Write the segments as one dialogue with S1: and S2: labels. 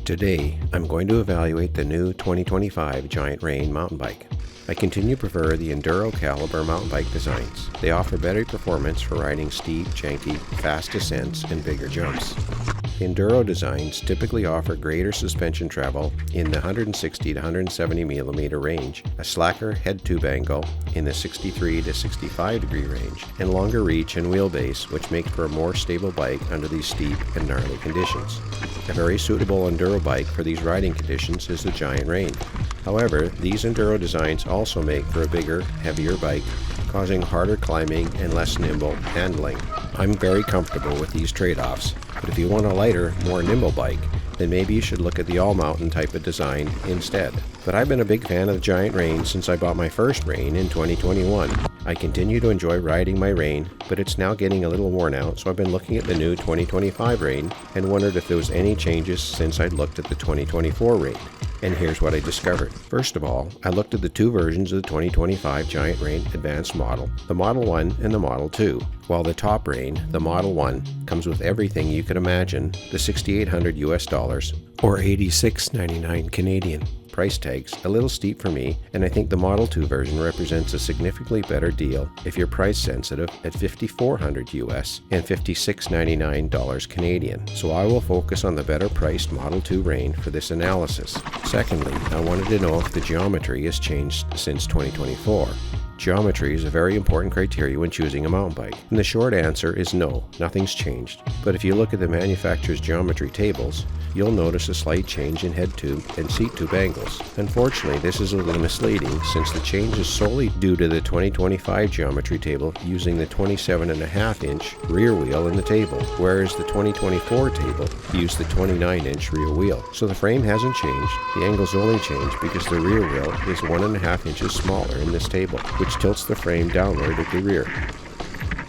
S1: Today, I'm going to evaluate the new 2025 Giant Rain mountain bike. I continue to prefer the Enduro caliber mountain bike designs. They offer better performance for riding steep, janky, fast descents and bigger jumps. Enduro designs typically offer greater suspension travel in the 160 to 170 millimeter range, a slacker head tube angle in the 63 to 65 degree range, and longer reach and wheelbase, which make for a more stable bike under these steep and gnarly conditions. A very suitable Enduro bike for these riding conditions is the Giant Rain. However, these Enduro designs also make for a bigger, heavier bike, causing harder climbing and less nimble handling. I'm very comfortable with these trade-offs, but if you want a lighter, more nimble bike, then maybe you should look at the all-mountain type of design instead. But I've been a big fan of the Giant Rain since I bought my first Rain in 2021. I continue to enjoy riding my Rain, but it's now getting a little worn out, so I've been looking at the new 2025 Rain and wondered if there was any changes since I looked at the 2024 Rain. And here's what I discovered. First of all, I looked at the two versions of the 2025 Giant Rain Advanced model, the Model 1 and the Model 2. While the top Rain, the Model 1, comes with everything you could imagine, the $6,800 US or $86.99 Canadian. Price tag's a little steep for me, and I think the Model 2 version represents a significantly better deal if you're price sensitive at $5,400 US and $56.99 Canadian. So I will focus on the better priced Model 2 Rain for this analysis. Secondly, I wanted to know if the geometry has changed since 2024. Geometry is a very important criteria when choosing a mountain bike, and the short answer is no, nothing's changed. But if you look at the manufacturer's geometry tables, you'll notice a slight change in head tube and seat tube angles. Unfortunately, this is a little misleading since the change is solely due to the 2025 geometry table using the 27.5-inch rear wheel in the table, whereas the 2024 table used the 29-inch rear wheel. So the frame hasn't changed, the angles only change because the rear wheel is 1.5 inches smaller in this table, which tilts the frame downward at the rear.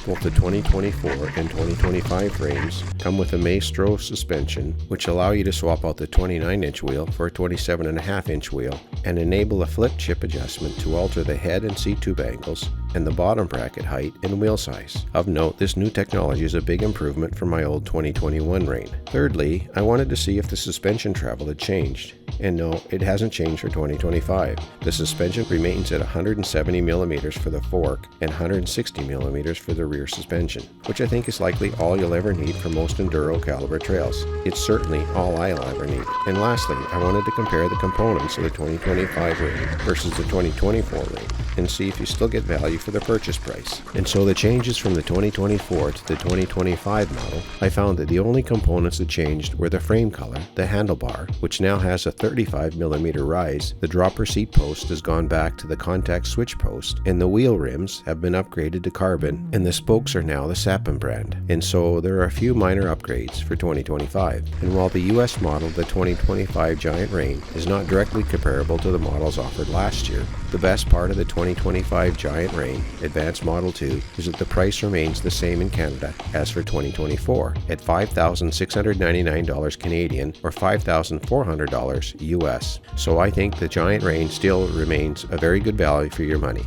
S1: Both the 2024 and 2025 frames come with a Maestro suspension, which allow you to swap out the 29-inch wheel for a 27.5-inch wheel and enable a flip chip adjustment to alter the head and seat tube angles and the bottom bracket height and wheel size. Of note, this new technology is a big improvement from my old 2021 Rain. Thirdly, I wanted to see if the suspension travel had changed. And no, it hasn't changed for 2025. The suspension remains at 170 millimeters for the fork and 160 millimeters for the rear suspension, which I think is likely all you'll ever need for most Enduro caliber trails. It's certainly all I'll ever need. And lastly, I wanted to compare the components of the 2025 Rain versus the 2024 Rain and see if you still get value for the purchase price. And so the changes from the 2024 to the 2025 model, I found that the only components that changed were the frame color, the handlebar, which now has a 35 millimeter rise, the dropper seat post has gone back to the contact switch post, and the wheel rims have been upgraded to carbon, and the spokes are now the Sapin brand. And so there are a few minor upgrades for 2025. And while the US model, the 2025 Giant Rain, is not directly comparable to the models offered last year, the best part of the 2025 Giant Rain Advanced Model 2 is that the price remains the same in Canada as for 2024 at $5,699 Canadian or $5,400 US. So I think the Giant Rain still remains a very good value for your money.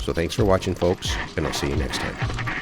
S1: So thanks for watching, folks, and I'll see you next time.